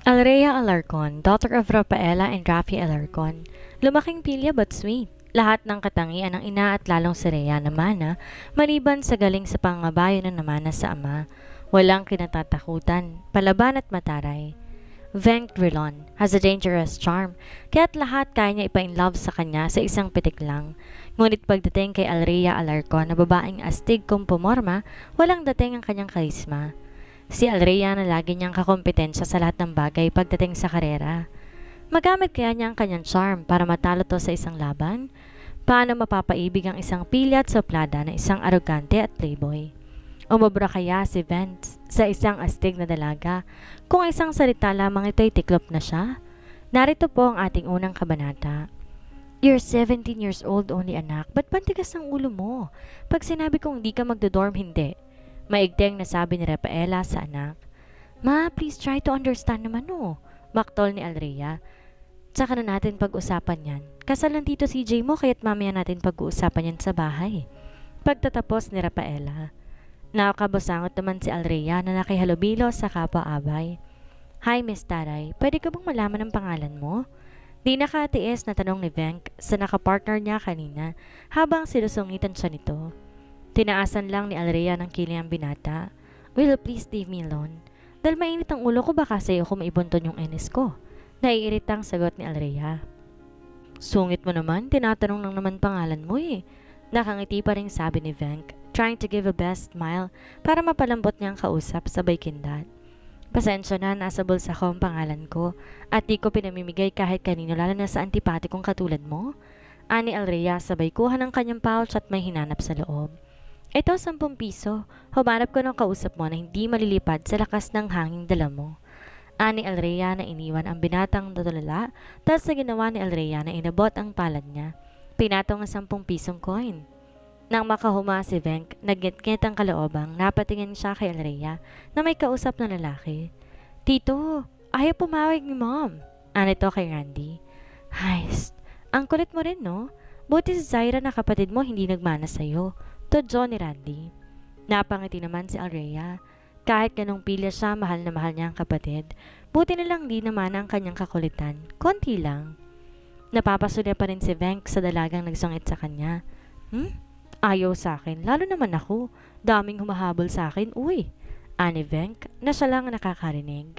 Alrea Alarcon, daughter of Rafaela and Rafi Alarcon. Lumaking pilya but sweet. Lahat ng katangian ng ina at lalong si Rhea na mana, maliban sa galing sa pangabayo na namana sa ama. Walang kinatatakutan, palaban at mataray. Venk Drilon has a dangerous charm, kaya't lahat kaya niya ipa-inlove sa kanya sa isang pitik lang. Ngunit pagdating kay Alrea Alarcon na babaeng astig kung pumorma, walang dating ang kanyang karisma. Si Alrea na lagi niyang kakompetensya sa lahat ng bagay pagdating sa karera. Magamit kaya niya ang kanyang charm para matalo to sa isang laban? Paano mapapaibig ang isang pilya at suplada na isang arogante at playboy? Umubra kaya si Vince sa isang astig na dalaga kung isang salita lamang ito'y tiklop na siya? Narito po ang ating unang kabanata. You're 17 years old only anak, ba't pantigas ng ulo mo? Pag sinabi kong hindi ka magdodorm, hindi. Maigting na sabi ni Rafaela sa anak. Ma, please try to understand naman no. Baktol ni Alrea. Tsaka na natin pag-usapan yan. Kasal ng tito CJ mo kaya't mamaya natin pag-uusapan yan sa bahay. Pagtatapos ni Rafaela. Nakakabasangot naman si Alrea na nakihalubilo sa kapwa-abay. Hi Miss Taray, pwede ka bang malaman ang pangalan mo? Di nakatiis na tanong ni Venk sa nakapartner niya kanina habang sinusungitan siya nito. Tinaasan lang ni Alrea ng kiling ang binata. Will please leave me alone? Dahil mainit ang ulo ko baka sa'yo ko maibunton yung enes ko. Naiiritang sagot ni Alrea. Sungit mo naman, tinatanong lang naman pangalan mo eh. Nakangiti pa rin sabi ni Venk, trying to give a best smile para mapalambot niyang kausap sabay kindat. Pasensya na, nasa bulsa ko ang pangalan ko at di ko pinamimigay kahit kanino lalo na sa antipatikong katulad mo. Ani Alrea sabay kuha ng kanyang pouch at may hinanap sa loob. Ito, 10 piso. Humanap ko ng kausap mo na hindi malilipad sa lakas ng hanging dala mo. Ani Alrea na iniwan ang binatang tutulala dahil sa ginawa ni Alrea na inabot ang palad niya. Pinatong ang 10 pisong coin. Nang makahuma si Venk, nagngit-ngit ang kaloobang, napatingin siya kay Alrea na may kausap na lalaki. Tito, ayaw pumawag ni Mom. Anito kay Randy. Heist, ang kulit mo rin no? Buti si Zaira na kapatid mo hindi nagmana sa'yo. Tudyo ni Randy. Napangiti naman si Alrea. Kahit ganong pilya siya, mahal na mahal niya ang kapatid. Buti na lang di naman ang kanyang kakulitan. Konti lang. Napapasulit pa rin si Venk sa dalagang nagsungit sa kanya. Ayaw sa akin, lalo naman ako. Daming humahabol sa akin, uy. Ani Venk, na siya lang nakakarinig.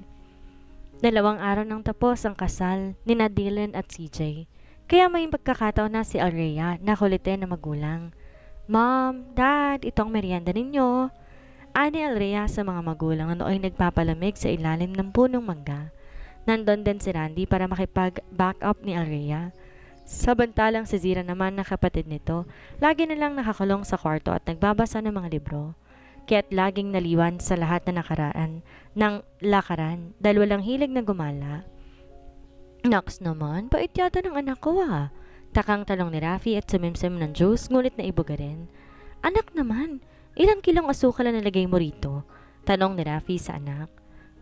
2 araw nang tapos ang kasal ni Dylan at CJ. Kaya may pagkakataon na si Alrea na kulitin na magulang. Mom, Dad, itong merienda ninyo. Ani Alrea sa mga magulang na nooy nagpapalamig sa ilalim ng punong mangga. Nandun din si Randy para makipag-back up ni Alrea. Sabantalang si Zira naman na kapatid nito, lagi na lang nakakulong sa kwarto at nagbabasa ng mga libro. Kaya't laging naliwan sa lahat na nakaraan ng lakaran dahil walang hilig na gumala. Naks naman, pait yata ng anak ko ah. Takang talong ni Rafi at sumimsim ng juice ngunit naibuga rin. Anak naman, ilang kilong asukal na nalagay mo rito? Tanong ni Rafi sa anak.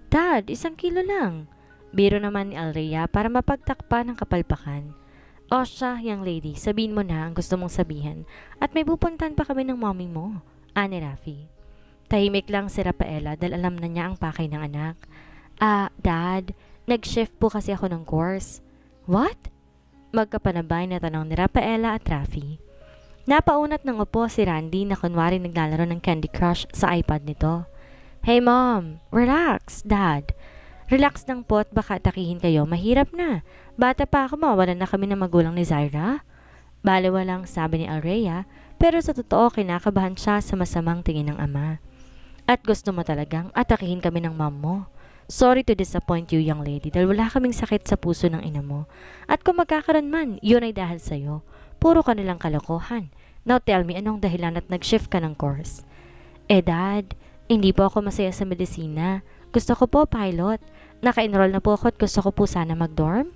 Dad, 1 kilo lang. Biro naman ni Alrea para mapagtakpa ng kapalpakan. O siya, young lady, sabihin mo na ang gusto mong sabihin at may pupuntahan pa kami ng mommy mo. Ani Rafi. Tahimik lang si Rafaela dahil alam na niya ang pakay ng anak. Dad, nag-shift po kasi ako ng course. What? Magkapanabay na tanong ni Rafaela at Rafi. Napaunat ng upo si Randy na kunwari naglalaro ng Candy Crush sa iPad nito. Hey mom, relax, dad. Relax lang po at baka atakihin kayo, mahirap na. Bata pa ako, mawalan na kami ng magulang ni Zaira. Baliwa lang sabi ni Alrea, pero sa totoo kinakabahan siya sa masamang tingin ng ama. At gusto mo talagang atakihin kami ng mom mo. Sorry to disappoint you, young lady, dahil wala kaming sakit sa puso ng ina mo. At kung magkakaroon man, yun ay dahil sa'yo. Puro ka nilang kalokohan. Now tell me, anong dahilan at nag-shift ka ng course? Dad, hindi po ako masaya sa medisina. Gusto ko po pilot. Naka-enroll na po ako at gusto ko po sana mag-dorm.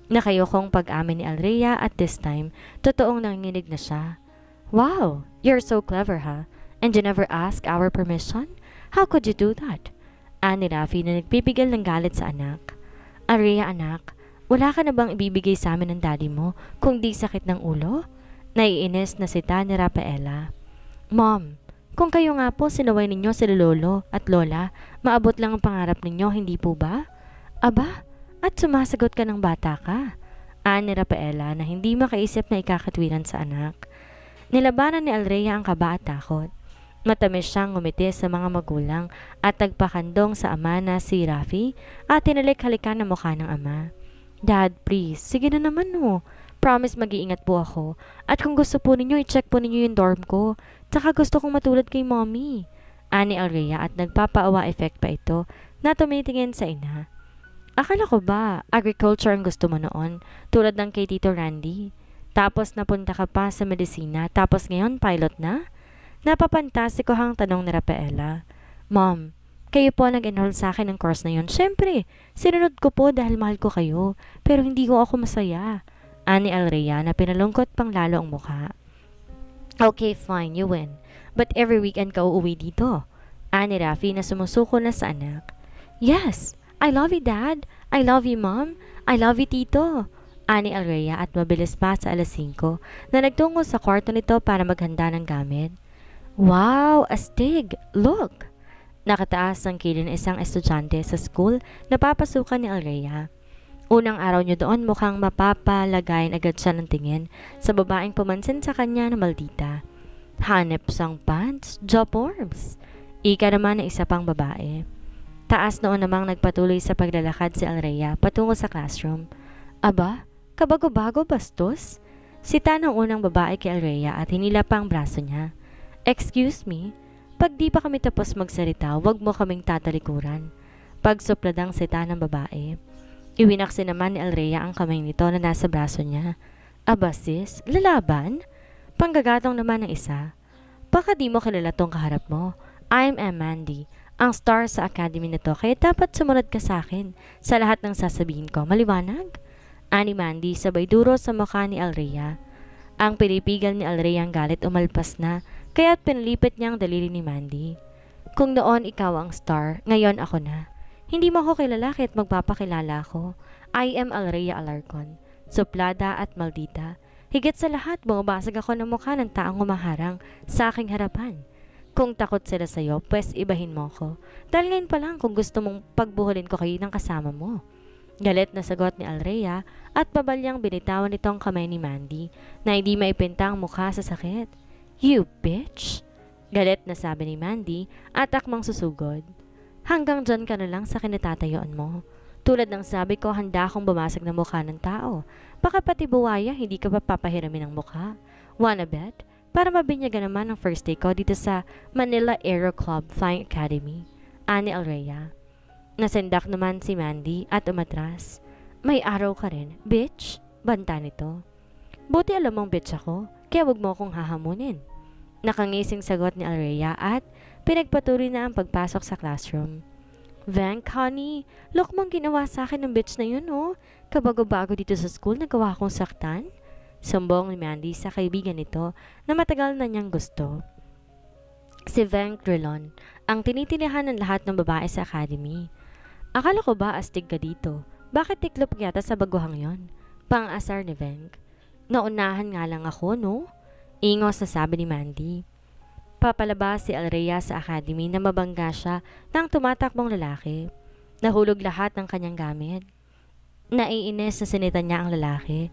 Nakayokong pag-amin ni Alrea at this time, totoong nanginginig na siya. Wow, you're so clever ha? And you never ask our permission? How could you do that? Ani Rafi na nagpipigil ng galit sa anak. Alrea anak, wala ka na bang ibibigay sa amin ng daddy mo kung di sakit ng ulo? Naiinis na sita ni Rafaela. Mom, kung kayo nga po sinaway ninyo sila lolo at lola, maabot lang ang pangarap ninyo, hindi po ba? Aba, at sumasagot ka ng bata ka. Ani Rafaela na hindi makaisip na ikakatwiran sa anak. Nilabanan ni Alrhea ang kaba at takot. Matamis siyang ngumiti sa mga magulang at nagpakandong sa ama na si Rafi at tinalik-halikan ang mukha ng ama. Dad, please, sige na naman no. Promise mag-iingat po ako. At kung gusto po ninyo, i-check po ninyo yung dorm ko. Tsaka gusto kong matulad kay mommy. Ani Alrhea at nagpapaawa effect pa ito na tumitingin sa ina. Akala ko ba agriculture ang gusto mo noon, tulad ng kay Tito Randy? Tapos napunta ka pa sa medisina, tapos ngayon pilot na? Napapantastikohang tanong ni Rafaela. Mom, kayo po nag-enroll sa akin ng course na yun. Siyempre, sinunod ko po dahil mahal ko kayo, pero hindi ko ako masaya. Ani Alrhea na pinalungkot pang lalo ang mukha. Okay, fine, you win. But every weekend ka uuwi dito. Ani Rafi na sumusuko na sa anak. Yes, I love you, Dad. I love you, Mom. I love you, Tito. Ani Alrhea at mabilis pa sa 5:00 na nagtungo sa kwarto nito para maghanda ng gamit. Wow, astig! Look! Nakataas ang kilid ng isang estudyante sa school na papasukan ni Alrhea. Unang araw niyo doon mukhang mapapalagayin agad siya ng tingin sa babaeng pumansin sa kanya na maldita. Hanep sang pants, job worms. Ika naman na isa pang babae. Taas noon namang nagpatuloy sa paglalakad si Alrhea patungo sa classroom. Aba, kabago-bago bastos? Sita ng unang babae kay Alrhea at hinila pa ang braso niya. Excuse me, pag di pa kami tapos magsalita, wag mo kaming tatalikuran. Pagsupladang sita ng babae. Iwinaksi naman ni Alrhea ang kamay nito na nasa braso niya. Aba sis, lalaban? Panggagatong naman ng isa. Baka di mo kilala tong kaharap mo. I'm Mandy, ang star sa academy nito, kaya dapat sumunod ka sa akin sa lahat ng sasabihin ko. Maliwanag? Ani Mandy sabay duro sa mukha ni Alrhea. Ang pinipigal ni Alrhea ang galit umalpas na, kaya't pinalipit niya ang daliri ni Mandy. Kung noon ikaw ang star, ngayon ako na. Hindi mo ako kilala kahit magpapakilala ako. I am Alrhea Alarcon, suplada at maldita. Higit sa lahat, bumabasag ako ng mukha ng taong humaharang sa aking harapan. Kung takot sila sa'yo, pwes ibahin mo ko. Dahil ngayon pa lang kung gusto mong pagbuhulin ko kayo ng kasama mo. Galit na sagot ni Alrhea at pabalyang binitawan nitong kamay ni Mandy na hindi maipinta ang mukha sa sakit. You bitch! Galit na sabi ni Mandy at akmang susugod. Hanggang dyan ka na lang sa kinatatayuan mo. Tulad ng sabi ko, handa akong bumasag ng mukha ng tao. Baka pati buwaya, hindi ka pa papahiramin ng mukha. Wanna bet? Para mabinyagan naman ang first day ko dito sa Manila Aero Club Flying Academy. Ani Alrhea. Nasendak naman si Mandy at umatras. May araw ka rin, bitch? Banta nito. Buti alam mong bitch ako, kaya wag mo akong hahamunin. Nakangising sagot ni Alrhea at pinagpatuloy na ang pagpasok sa classroom. Vank, honey, look mong ginawa sa akin ng bitch na yun, oh. Kabago-bago dito sa school, nagawa akong saktan. Sumbong ni Mandy sa kaibigan nito na matagal na niyang gusto. Si Vank Drilon, ang tinitilihan ng lahat ng babae sa academy. Akala ko ba astig ka dito? Bakit tiklop yata sa baguhang yon? Pang-asar ni Vank. Naunahan nga lang ako, no? Ingos na sabi ni Mandy. Papalabas si Alrhea sa academy na mabangga siya ng tumatakbong lalaki. Nahulog lahat ng kanyang gamit. Naiinis na sinita niya ang lalaki.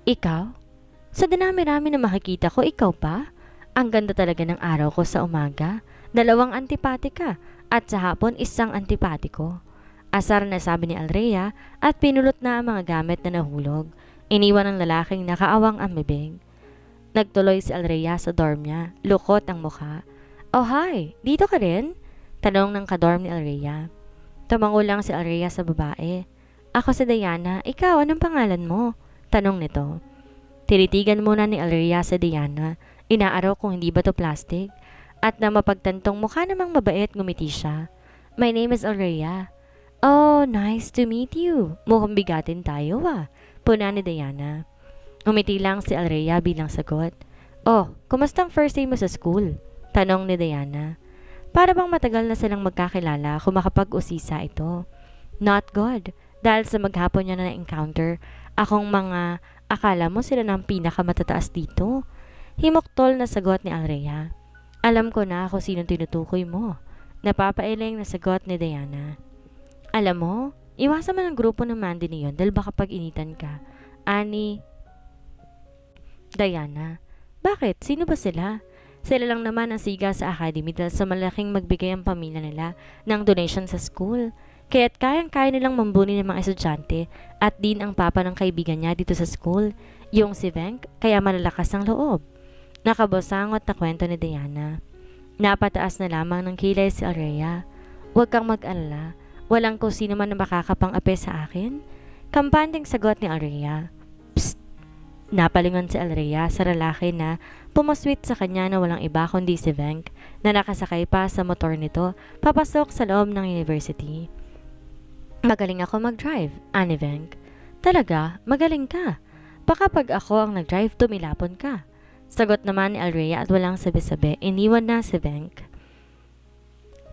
Ikaw? Sa dinami-rami na makikita ko, ikaw pa? Ang ganda talaga ng araw ko sa umaga. 2 antipatika at sa hapon 1 antipatiko. Asar na sabi ni Alrhea at pinulot na ang mga gamit na nahulog. Iniwan ng lalaking nakaawang ang bibig. Nagtuloy si Alrhea sa dorm niya. Lukot ang mukha. Oh hi, dito ka rin? Tanong ng kadorm ni Alrhea. Tumango lang si Alrhea sa babae. Ako si Diana, ikaw anong pangalan mo? Tanong nito. Tinitigan muna ni Alrhea sa Diana. Inaaraw kung hindi ba to plastic. At na mapagtantong mukha namang mabait ngumiti siya. My name is Alrhea. Oh, nice to meet you. Mukhang bigatin tayo Puna ni Diana. Umiti lang si Alrhea bilang sagot. Oh, kumusta ang first day mo sa school? Tanong ni Diana. Para bang matagal na silang magkakilala kung makapag-usisa ito. Not good. Dahil sa maghapon niya na encounter akong mga akala mo sila ng pinakamatataas dito. Himuktol na sagot ni Alrhea. Alam ko na kung sinong tinutukoy mo. Napapailing na sagot ni Diana. Alam mo, Iwasan mo ng grupo ng Mandy niyon dahil baka pag-initan ka. Ani, Diana. Bakit? Sino ba sila? Sila lang naman ang siga sa academy dahil sa malaking magbigay ang pamilya nila ng donation sa school. Kaya't kayang-kaya nilang mambuni ng mga estudyante at din ang papa ng kaibigan niya dito sa school, yung si Venk, kaya malalakas ang loob. Nakabosangot na kwento ni Diana. Napataas na lamang ng kilay si Alrea. Huwag kang mag-alala, walang kung sino man na makakapang-ape sa akin. Kampanteng sagot ni Alrea. Psst! Napalingon si Alrea sa lalaki na pumaswit sa kanya na walang iba kundi si Venk na nakasakay pa sa motor nito papasok sa loob ng university. Magaling ako mag-drive, ani Venk. Talaga, magaling ka. Baka pag ako ang nag-drive, tumilapon ka. Sagot naman ni Alrea at walang sabi-sabi, iniwan na si Venk.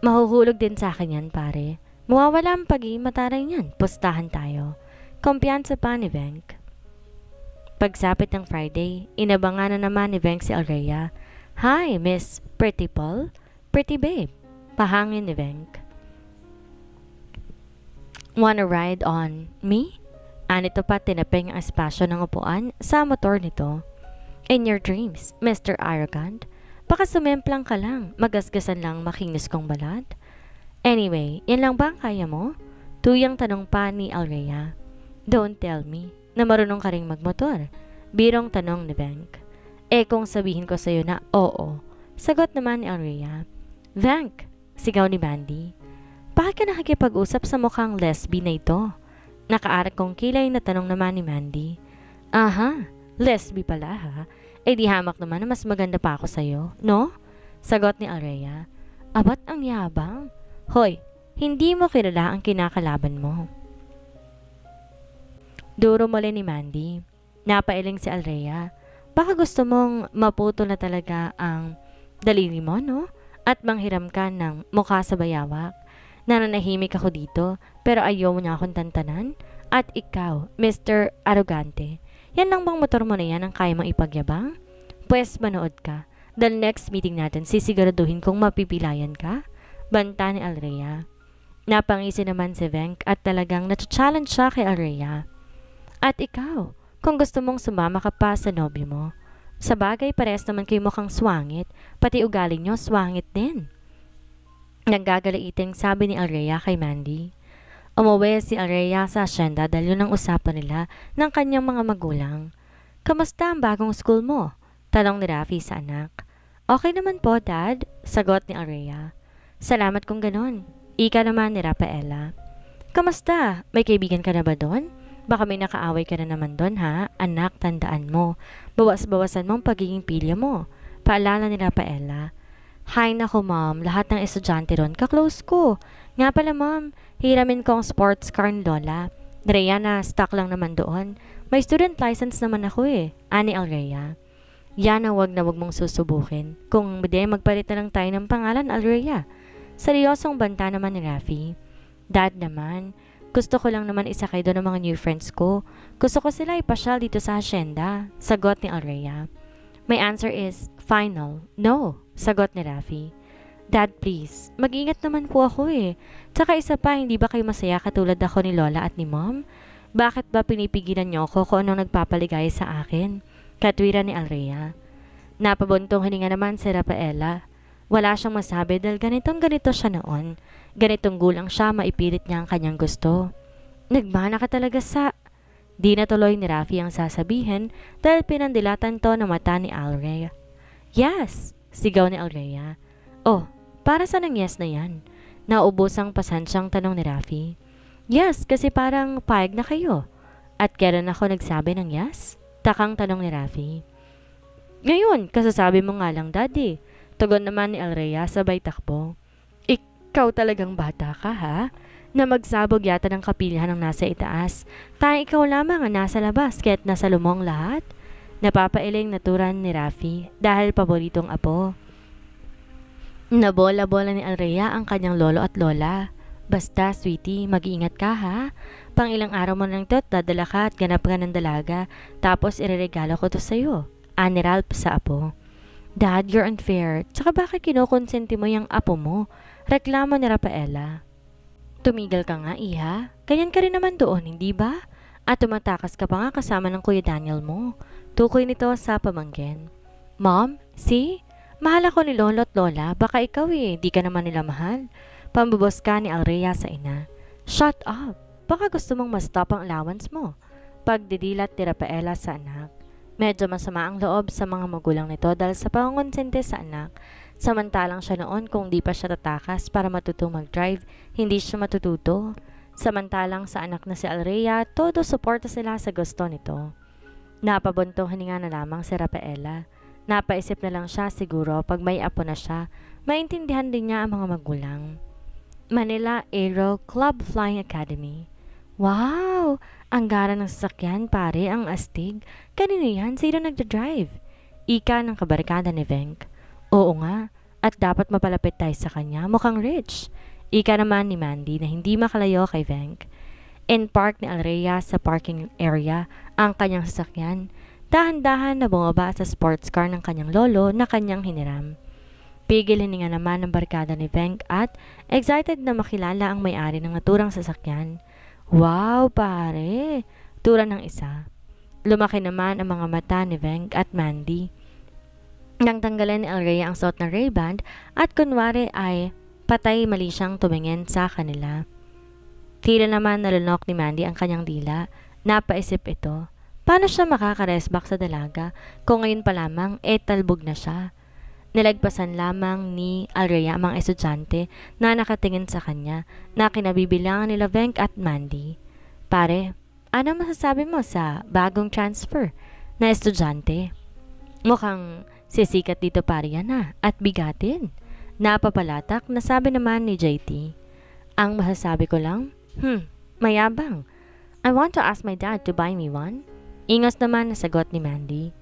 Mahuhulog din sa akin yan, pare. Mawawala ang pag-iimataray niyan. Pustahan tayo. Kumpiyansa pa ni Venk. Pagsapit ng Friday, inabangan na naman ni Venk si Alrea. Hi, Miss Pretty Paul? Pretty babe. Pahangin ni Venk. Wanna ride on me? Anito pa tinapeng ang espasyo ng upuan sa motor nito. In your dreams, Mr. Arrogant. Baka sumemplang ka lang, magasgasan lang makinis kong balat. Anyway, yan lang ba ang kaya mo? Tuyang tanong pa ni Alrea. Don't tell me na marunong ka ring magmotor. Birong tanong ni Venk. Kung sabihin ko sa'yo na oo. Sagot naman ni Alrea. Venk, sigaw ni Mandy. Bakit ka nakikipag-usap sa mukhang lesbi na ito? Nakaarak kong kilay na tanong naman ni Mandy. Aha, lesbi pala ha? Di hamak naman na mas maganda pa ako sa'yo, no? Sagot ni Alrea. Abat ang yabang. Hoy, hindi mo kilala ang kinakalaban mo. Duro muli ni Mandy. Napailing si Alrea. Baka gusto mong maputo na talaga ang daliri mo, no? At manghiram ka ng mukha sa bayawak. Nananahimik ako dito, pero ayaw mo niya akong tantanan? At ikaw, Mr. Arrogante, yan lang bang motor mo na yan ang kaya mong ipagyabang? Pwes manood ka. Dahil next meeting natin, sisiguraduhin kong mapipilayan ka? Banta ni Alrea. Napangisi naman si Venk at talagang na-challenge siya kay Alrea. At ikaw, kung gusto mong sumama ka pa sa nobyo mo. Sa bagay, pares naman kayo mukhang swangit, pati ugali nyo swangit din. Naggagaliiting sabi ni Alrea kay Mandy. Umuwi si Alrea sa asyenda dahil yun ang usapan nila ng kanyang mga magulang. Kamusta ang bagong school mo? Tanong ni Rafi sa anak. Okay naman po, Dad, sagot ni Alrea. Salamat kung ganon. Ika naman ni Rafaela. Kamusta? May kaibigan ka na ba doon? Baka may nakaaway ka na naman doon ha? Anak, tandaan mo. Bawas-bawasan mo ang pagiging pilya mo. Paalala ni Rafaela. Hay nako ma'am, lahat ng estudyante ron kaklose ko. Nga pala ma'am, hiramin ko ang sports car ni Lola. Rhea na stock lang naman doon. May student license naman ako ani Alrea. Yan na wag mong susubukin. Kung hindi, magpalit na lang tayo ng pangalan, Alrea. Seryosong banta naman ni Rafi. Dad naman, gusto ko lang naman isakay doon ng mga new friends ko. Gusto ko sila ipasyal dito sa hacienda. Sagot ni Alrea. My answer is final. No, sagot ni Rafi. Dad, please. Mag-ingat naman po ako Tsaka isa pa, hindi ba kayo masaya katulad ako ni Lola at ni Mom? Bakit ba pinipigilan niyo ako kung anong nagpapaligaya sa akin? Katwira ni Alrea. Napabuntong hininga naman si Rafaela. Wala siyang masabi dahil ganito siya noon. Ganitong gulang siya, maipilit niya ang kanyang gusto. Nagmana ka talaga sa... Di natuloy ni Rafi ang sasabihin dahil pinandilatan to ng mata ni Alrea. Yes! Sigaw ni Alrea. Oh, para saan ang yes na yan? Naubos ang pasansyang tanong ni Rafi. Yes, kasi parang payag na kayo. At kailan ako nagsabi ng yes? Takang tanong ni Rafi. Ngayon, kasasabi mo nga lang, Daddy. Tugon naman ni Alrea sabay takbo. Ikaw talagang bata ka ha? Na magsabog yata ng kapilyahan ng nasa itaas. Tayong ikaw lamang ang nasa labas kaya't nasa lumong lahat. Napapailing naturan ni Rafi dahil paboritong apo. Nabola-bola ni Alrea ang kanyang lolo at lola. Basta, sweetie, mag-iingat ka ha? Pang ilang araw mo nang tot, dadala ka at ganap ka ng dalaga. Tapos ireregalo ko to sa'yo. Ani Ralph sa apo. Dad, you're unfair. Tsaka bakit kinukonsenti mo yung apo mo? Reklamo ni Rafaela. Tumigil ka nga, iha. Ganyan ka rin naman doon, hindi ba? At tumatakas ka pa nga kasama ng Kuya Daniel mo. Tukoy nito sa pamangkin. Mom, see? Mahal ako ni Lolo at Lola, baka ikaw di ka naman nila mahal. Pambubos ka ni Alrea sa ina. Shut up! Baka gusto mong ma-stop ang allowance mo. Pagdidilat ni Rafaela sa anak. Medyo masama ang loob sa mga magulang nito dahil sa pangongonsente sa anak. Samantalang siya noon kung di pa siya tatakas para matutong mag-drive, hindi siya matututo. Samantalang sa anak na si Alrea, todo suporta sila sa gusto nito. Napabuntong hininga na lamang si Rafaela. Napaisip na lang siya siguro pag may apo na siya, maintindihan din niya ang mga magulang. Manila Aero Club Flying Academy. Wow! Ang gara ng sasakyan pare, ang astig. Kanino yan? Sino nagda-drive? Ika ng kabarkada ni Venk. Oo nga, at dapat mapalapit tayo sa kanya, mukhang rich. Ika naman ni Mandy na hindi makalayo kay Venk. In park ni Alrea sa parking area ang kanyang sasakyan. Dahan-dahan na bumaba sa sports car ng kanyang lolo na kanyang hiniram. Pigil hininga naman ng barkada ni Venk at excited na makilala ang may-ari ng naturang sasakyan. Wow, pare! Tura ng isa. Lumaki naman ang mga mata ni Venk at Mandy. Nang tanggalan ni Alrea ang suot na Ray-Ban at kunwari ay patay mali siyang tumingin sa kanila. Tila naman nalunok ni Mandy ang kanyang dila. Napaisip ito. Paano siya makaka-resback sa dalaga kung ngayon pa lamang talbog na siya? Nilagpasan lamang ni Alrea ang mga estudyante na nakatingin sa kanya na kinabibilangan nila Venk at Mandy. Pare, ano masasabi mo sa bagong transfer na estudyante? Mukhang sisikat dito pare yan at bigatin. Napapalatak na sabi naman ni JT. Ang masasabi ko lang, mayabang. I want to ask my dad to buy me one. Ingos naman na sagot ni Mandy.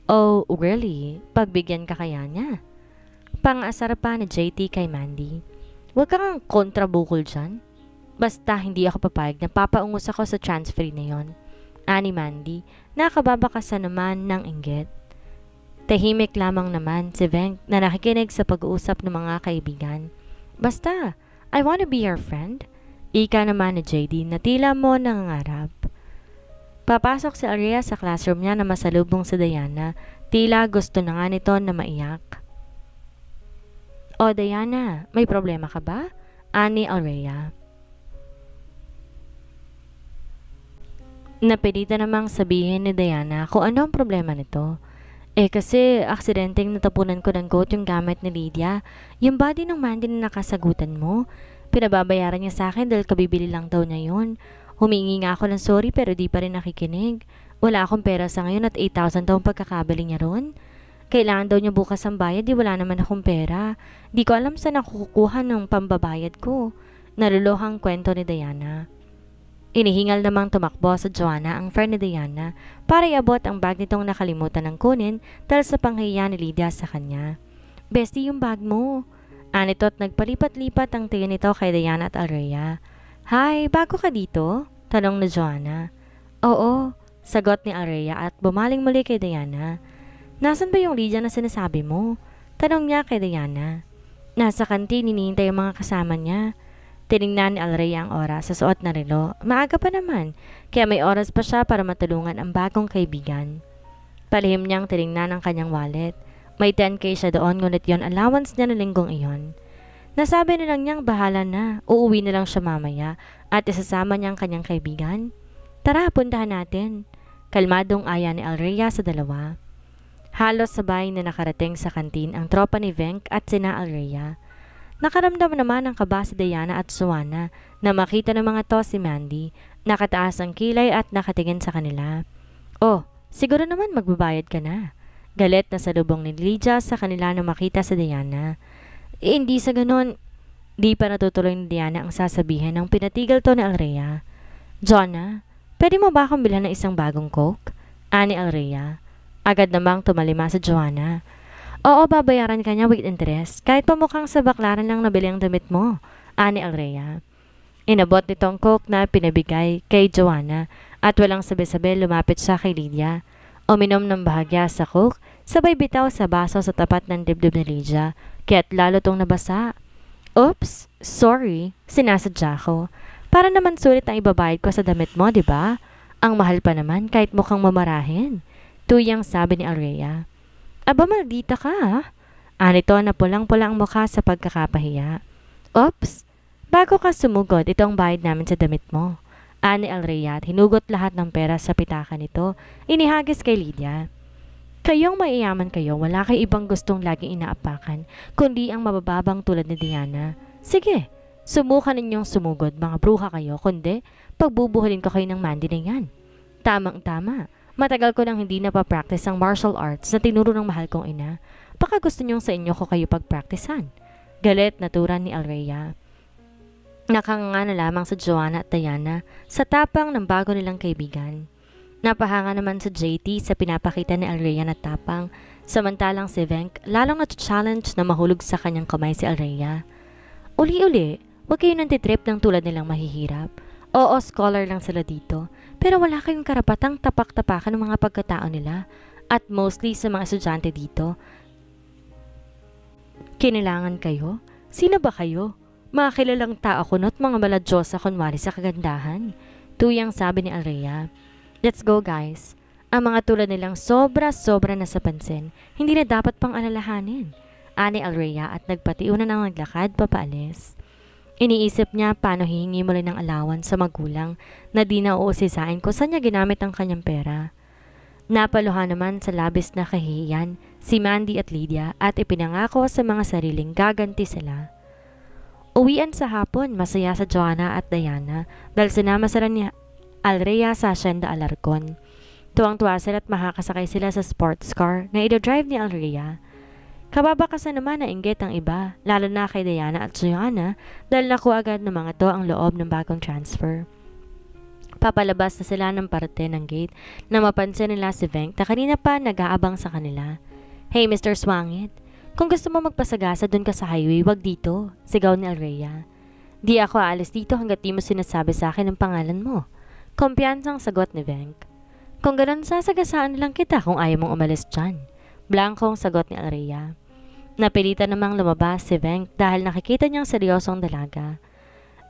Oh, really? Pagbigyan ka kaya niya? Pang-asar pa ni JT kay Mandy. Huwag kang kontrabukol dyan. Basta hindi ako papayag na papaungos ako sa transfer na yon. Ani Mandy, nakababakasan naman ng inggit. Tahimik lamang naman si Venk na nakikinig sa pag-uusap ng mga kaibigan. Basta, I wanna be your friend. Ika naman ni JD na tila mo nangangarap. Papasok si Alrea sa classroom niya na masalubong si Diana. Tila gusto na nga nito na maiyak. O Diana, may problema ka ba? Ani Alrea. Napilitan namang sabihin ni Diana kung ano ang problema nito. Kasi aksidenteng natapunan ko ng goat yung gamit ni Lydia. Yung body ng Mandy na nakasagutan mo. Pinababayaran niya sa akin dahil kabibili lang daw niya yun. Humingi nga ako ng sorry pero di pa rin nakikinig. Wala akong pera sa ngayon at 8,000 daw ang pagkakabili niya ron. Kailangan daw niya bukas ang bayad, di wala naman akong pera. Di ko alam saan ako kukuha ng pambabayad ko. Nalulohang kwento ni Diana. Inihingal namang tumakbo sa Joanna ang friend ni Diana para iabot ang bag nitong nakalimutan ng kunin dahil sa panghiya ni Lydia sa kanya. Bestie, yung bag mo. Anito't nagpalipat-lipat ang tingin nito kay Diana at Alrea. Hi, bago ka dito? Tanong ni Joanna. Oo, sagot ni Alrea at bumaling muli kay Diana. Nasaan ba yung Lydia na sinasabi mo? Tanong niya kay Diana. Nasa kantin, hinihintay yung mga kasama niya. Tinignan ni Alrea ang oras sa suot na relo. Maaga pa naman, kaya may oras pa siya para matulungan ang bagong kaibigan. Palihim niyang tinignan ang kanyang wallet. May 10K siya doon, ngunit yon allowance niya na linggong iyon. Nasabi na lang niyang bahala na, uuwi na lang siya mamaya at isasama niya ang kanyang kaibigan. Tara, puntahan natin. Kalmadong aya ni Alrea sa dalawa. Halos sabay na nakarating sa kantin ang tropa ni Venk at sina Alrea. Nakaramdam naman ang kaba si Diana at Joanna na makita ng mga to si Mandy, nakataas ang kilay at nakatingin sa kanila. Oh, siguro naman magbabayad ka na. Galit na salubong ni Lydia sa kanila na makita si Diana. Hindi sa ganon. Di pa natutuloy ni Diana ang sasabihin nang pinatigil to ni Alrea. Joanna, pwede mo ba akong bilhan ng isang bagong Coke? Ani Alrea. Agad namang tumalima sa Joanna. Oo, babayaran ka niya with interest. Kahit pa mukhang sa baklaran lang nabili ang damit mo. Ani Alrea. Inabot nitong Coke na pinabigay kay Joanna at walang sabi-sabi lumapit siya kay Lydia. Uminom ng bahagya sa Coke, sabay bitaw sa baso sa tapat ng dibdib ni Lydia, kaya't lalo tong nabasa. Oops, Sorry, sinasadya ko. Para naman sulit ang ibabayad ko sa damit mo, di ba? Ang mahal pa naman kahit mukhang mamarahin. Tuyang sabi ni Alrhea. Aba maldita ka ha? Anito na pulang-pula ang mukha sa pagkakapahiya. Oops! Bago ka sumugod, ito ang bayad namin sa damit mo. Ani Alrhea at hinugot lahat ng pera sa pitaka nito, inihagis kay Lydia. Kayong maiyaman kayo, wala kay ibang gustong laging inaapakan, kundi ang mabababang tulad ni Diana. Sige, subukan ninyong sumugod, mga bruha kayo, kundi pagbubuhalin ko kayo ng Mandy na yan. Tamang-tama. Matagal ko nang hindi napapractice ang martial arts na tinuro ng mahal kong ina. Baka gusto niyong sa inyo ko kayo pagpraktisan. Galit na turan ni Alrhea. Nakanganga na lamang sa Joanna at Diana sa tapang ng bago nilang kaibigan. Napahanga naman sa JT sa pinapakita ni Alrhea na tapang, samantalang si Venk lalong na-challenge na mahulog sa kanyang kamay si Alrhea. Uli-uli, huwag kayo nantitrip ng tulad nilang mahihirap. Oo, scholar lang sila dito, pero wala kayong karapatang tapak-tapakan ng mga pagkatao nila at mostly sa mga estudyante dito. Kinilangan kayo? Sino ba kayo? Mga kilalang tao kunot mga maladyosa kunwari sa kagandahan. Tuyang sabi ni Alrhea. Let's go guys. Ang mga tulad nilang sobra-sobra na sa pansin, hindi na dapat pang alalahanin. Ani Alrhea at nagpatiunan ang naglakad papaalis. Iniisip niya paano hihingi muli ng alawan sa magulang na di na uusisain kung saan niya ginamit ang kanyang pera. Napaluha naman sa labis na kahihiyan si Mandy at Lydia at ipinangako sa mga sariling gaganti sila. Uwian sa hapon, masaya sa Joanna at Diana dahil sinama sila ni Alrhea sa Hacienda Alarcon. Tuwang-tuwa sila at makakasakay sila sa sports car na idodrive ni Alrhea. Kababakasan naman na inggit ang iba, lalo na kay Diana at Joanna dahil nakuha agad ng mga to ang loob ng bagong transfer. Papalabas na sila ng parte ng gate na mapansin nila si Venk na kanina pa nag-aabang sa kanila. Hey Mr. Swangit, kung gusto mo magpasagasa dun ka sa highway, wag dito, sigaw ni Alrhea. Di ako aalis dito hanggat di mo sinasabi sa akin ang pangalan mo. Kumpiyansang sagot ni Venk. Kung ganun sasagasaan lang kita kung ayaw mong umalis dyan. Blankong sagot ni Alrhea. Napilitan namang lumabas si Venk dahil nakikita niyang seryosong dalaga.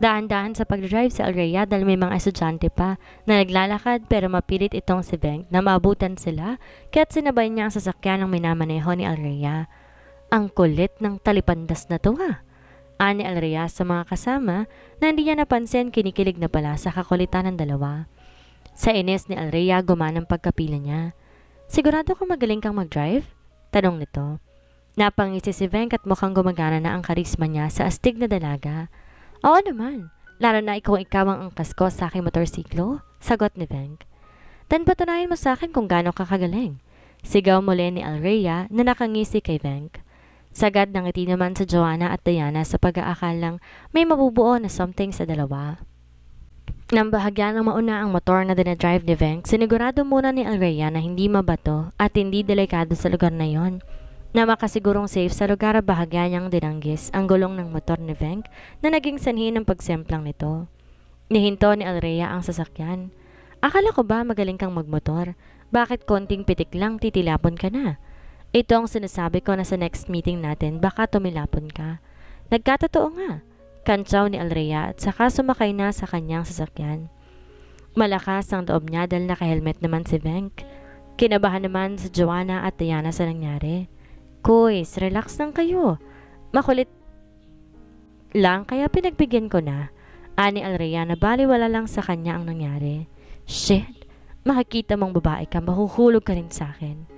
Dahan-dahan sa pag-drive si Alrhea dahil may mga estudyante pa na naglalakad pero mapilit itong si Venk na maabutan sila kaya't sinabay niya ang sasakyan ng minamaneho ni Alrhea. Ang kulit ng talipandas na to ha. Ani Alrhea sa mga kasama na hindi niya napansin kinikilig na pala sa kakulitan ng dalawa. Sa inis ni Alrhea gumanang pagkapila niya. Sigurado kang magaling kang mag-drive? Tanong nito. Napangisi si Venk at mukhang gumagana na ang karisma niya sa astig na dalaga. Oo naman, lalo na ikaw ang angkas ko sa aking motorsiklo, sagot ni Venk. Dan patunayan mo sa akin kung gaano ka kagaling. Sigaw muli ni Alrhea na nakangisi kay Venk. Sagad ng ngiti naman sa Joanna at Diana sa pag-aakalang may mabubuo na something sa dalawa. Nang bahagya ng mauna ang motor na dinadrive ni Venk, sinigurado muna ni Alrhea na hindi mabato at hindi delikado sa lugar na yon. Na makasigurong safe sa lugar bahagya niyang dinanggis ang gulong ng motor ni Venk na naging sanhi ng pagsemplang nito. Nihinto ni Alrhea ang sasakyan. Akala ko ba magaling kang magmotor? Bakit konting pitik lang titilapon ka na? Ito ang sinasabi ko na sa next meeting natin baka tumilapon ka. Nagkatotoo nga. Kantsaw ni Alrhea at saka sumakay na sa kanyang sasakyan. Malakas ang loob niya dahil naka-helmet naman si Venk. Kinabahan naman si Joanna at Diana sa nangyari. Kuys, relax lang kayo. Makulit lang kaya pinagbigyan ko na. Ani Alrhea na baliwala lang sa kanya ang nangyari. Shit, makikita mong babae ka, mahuhulog ka rin sa akin.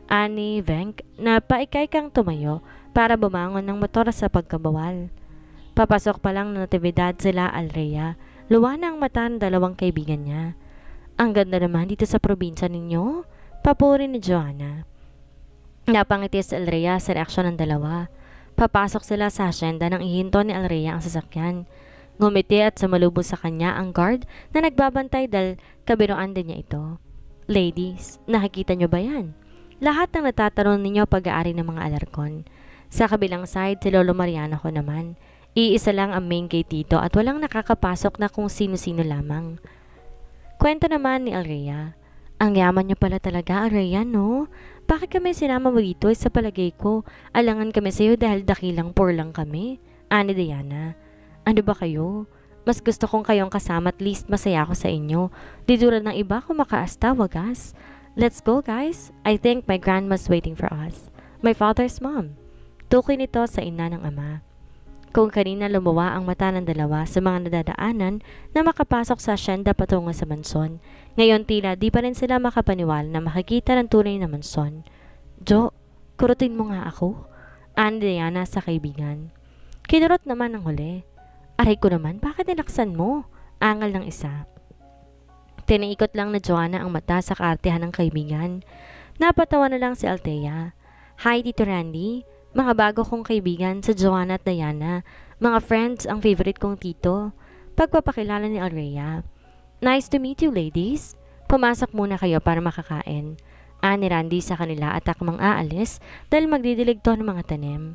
Ani Venk na paikay kang tumayo para bumangon ng motor sa pagkabawal. Papasok pa lang ng natibidad sila Alrhea. Luwa na ang mata ng dalawang kaibigan niya. Ang ganda naman dito sa probinsya ninyo. Papuri ni Joanna. Napangiti si Alrhea sa reaksyon ng dalawa. Papasok sila sa hacienda nang ihinto ni Alrhea ang sasakyan. Ngumiti at sumalubong sa kanya ang guard na nagbabantay dahil kabiruan din niya ito. Ladies, nakikita niyo ba yan? Lahat ng natatanong ninyo pag-aari ng mga Alarcon. Sa kabilang side, si Lolo Mariano ko naman. Iisa lang ang main gate dito at walang nakakapasok na kung sino-sino lamang. Kwento naman ni Alrhea. Ang yaman niyo pala talaga, Alrhea, no? Bakit kami sinama mo dito? Sa palagay ko, alangan kami sa'yo dahil dakilang poor lang kami. Ani Diana. Ano ba kayo? Mas gusto kong kayong kasama at least masaya ako sa inyo. Di tulad ng iba kumakaasta, wagas. Let's go guys. I think my grandma's waiting for us. My father's mom. Tukoy nito sa ina ng ama. Kung kanina lumuwa ang mata ng dalawa sa mga nadadaanan na makapasok sa asyenda patungo sa mansyon, ngayon tila di pa rin sila makapaniwala na makikita ng tunay na mansyon. Jo, kurutin mo nga ako. Ani Diana sa kaibigan. Kinurot naman ang huli. Aray ko naman, bakit nilaksan mo? Angal ng isa. Tiniikot lang na Joanna ang mata sa kaartehan ng kaibigan. Napatawa na lang si Althea. Hi Tito Randy, mga bago kong kaibigan sa Joanna at Diana. Mga friends ang favorite kong tito. Pagpapakilala ni Alrea. Nice to meet you ladies. Pumasok muna kayo para makakain. Ani Randy sa kanila at akmang aalis dahil magdidilig to ng mga tanim.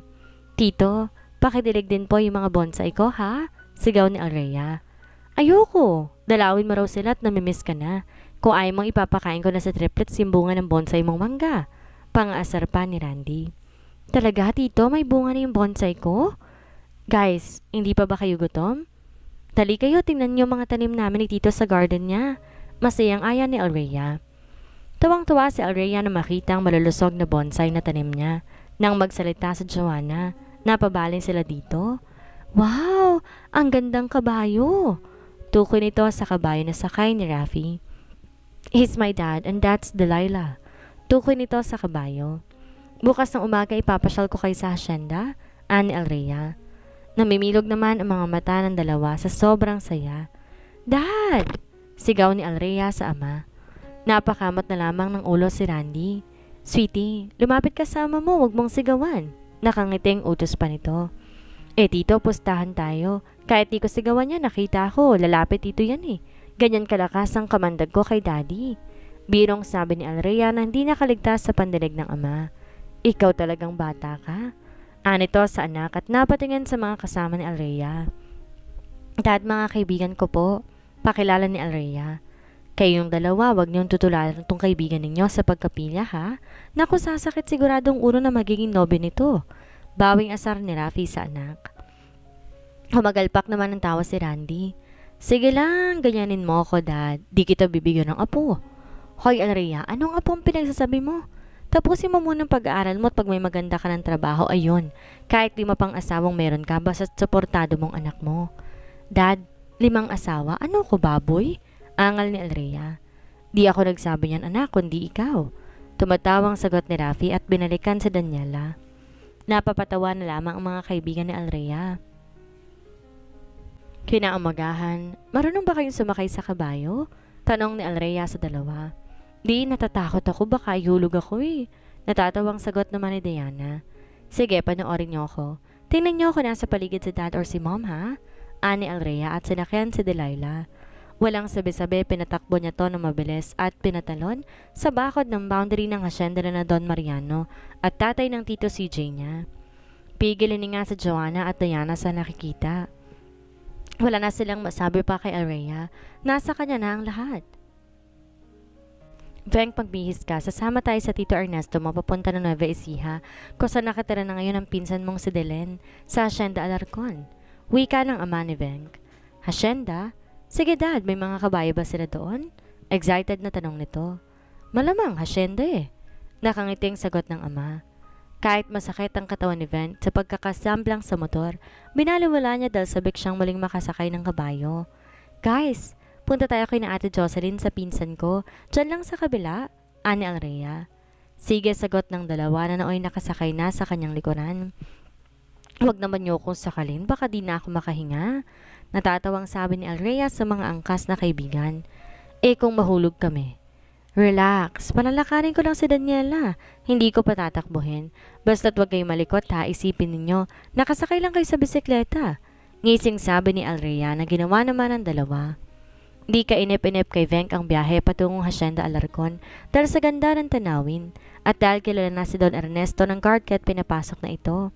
Tito, pakidilig din po yung mga bonsai ko ha? Sigaw ni Alrea. Ayoko. Dalawin mo raw sila at namimiss ka na. Kung ayaw mong ipapakain ko na sa triplets yung bunga ng bonsai mong mangga. Pang-aasar pa ni Randy. Talaga tito, may bunga na yung bonsai ko? Guys, hindi pa ba kayo gutom? Dali kayo, tingnan niyo mga tanim namin ni tito sa garden niya. Masayang aya ni Alrea. Tuwang-tuwa si Alrea na makita ang malulusog na bonsai na tanim niya. Nang magsalita sa Joanna, napabalin sila dito. Wow! Ang gandang kabayo! Tukoy nito sa kabayo na sakay ni Rafi. He's my dad and that's Delilah. Tukoy nito sa kabayo. Bukas ng umaga ipapasyal ko kayo sa hasyenda, ani Alrea. Namimilog naman ang mga mata ng dalawa sa sobrang saya. Dad! Sigaw ni Alrea sa ama. Napakamot na lamang ng ulo si Randy. Sweetie, lumapit ka sa ama mo, wag mong sigawan. Nakangiting utos pa nito. Tito, pustahan tayo. Kahit di ko sigawan niya, nakita ko. Lalapit dito yan eh. Ganyan kalakas ang kamandag ko kay daddy. Birong sabi ni Alrea na hindi nakaligtas sa pandinig ng ama. Ikaw talagang bata ka. Anito sa anak at napatingin sa mga kasama ni Alrea. Dad, mga kaibigan ko po. Pakilala ni Alrea. Kayong dalawa, wag niyong tutularan tong kaibigan ninyo sa pagkapilya ha. Naku, sasakit siguradong ulo na magiging nobyo nito. Bawing asar ni Rafi sa anak. Humagalpak naman ng tawa si Randy. Sige lang, ganyanin mo ako dad. Di kita bibigyan ng apo. Hoy Alrea, anong apo ang pinagsasabi mo? Tapusin mo muna ang pag-aaral mo at pag may maganda ka ng trabaho, ayun. Kahit 5 pang asawang meron ka, basta't suportado mong anak mo. Dad, 5 asawa? Ano ko baboy? Angal ni Alrea. Di ako nagsabi niyan anak, kundi ikaw. Tumatawang sagot ni Rafi at binalikan si Daniela. Napapatawa na lamang ang mga kaibigan ni Alrea. Kinaumagahan, marunong ba kayong sumakay sa kabayo? Tanong ni Alrea sa dalawa. Di, natatakot ako, baka ihulog ako eh. Natatawang sagot naman ni Diana. Sige, panoorin niyo ako. Tingnan niyo ako nasa paligid si dad or si mom ha? Ani Alrea at sinakyan si Delilah. Walang sabi-sabi, pinatakbo niya to ng mabilis at pinatalon sa bakod ng boundary ng hasyenda na Don Mariano at tatay ng tito CJ niya. Pigilin nga sa Joanna at Diana sa nakikita. Wala na silang masabi pa kay Alrea. Nasa kanya na ang lahat. Veng, pagbihis ka, sasama tayo sa Tito Ernesto mapapunta ng Nueva Ecija kung saan nakatira na ngayon ang pinsan mong si Delen sa Hacienda Alarcon. Wika ng ama ni Veng. Hacienda? Sige dad, may mga kabayo ba sila doon? Excited na tanong nito. Malamang, hacienda eh. Nakangiting sagot ng ama. Kahit masakit ang katawan ni Veng sa pagkakasamblang sa motor, binaliwala niya dahil sabik siyang muling makasakay ng kabayo. Guys, punta tayo kay na Ate Jocelyn sa pinsan ko, dyan lang sa kabila, ani Alrea. Sige, sagot ng dalawa na nooy nakasakay na sa kanyang likuran. Huwag naman niyo kung sakalin, baka di na ako makahinga. Natatawang sabi ni Alrea sa mga angkas na kaibigan. Kung mahulog kami. Relax, panalakarin ko lang si Daniela. Hindi ko patatakbuhin. Basta't huwag kayong malikot ha, isipin ninyo. Nakasakay lang kayo sa bisikleta. Ngising sabi ni Alrea na ginawa naman ng dalawa. Di ka inip-inip kay Veng ang biyahe patungong Hacienda Alarcon dahil sa ganda ng tanawin at dahil kilala na si Don Ernesto ng guard kaya pinapasok na ito.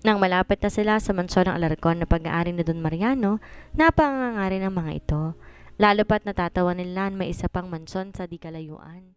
Nang malapit na sila sa mansyon ng Alarcon na pag-aari ni Don Mariano, napangangari ng mga ito. Lalo pat natatawa nila may isa pang mansyon sa di kalayuan.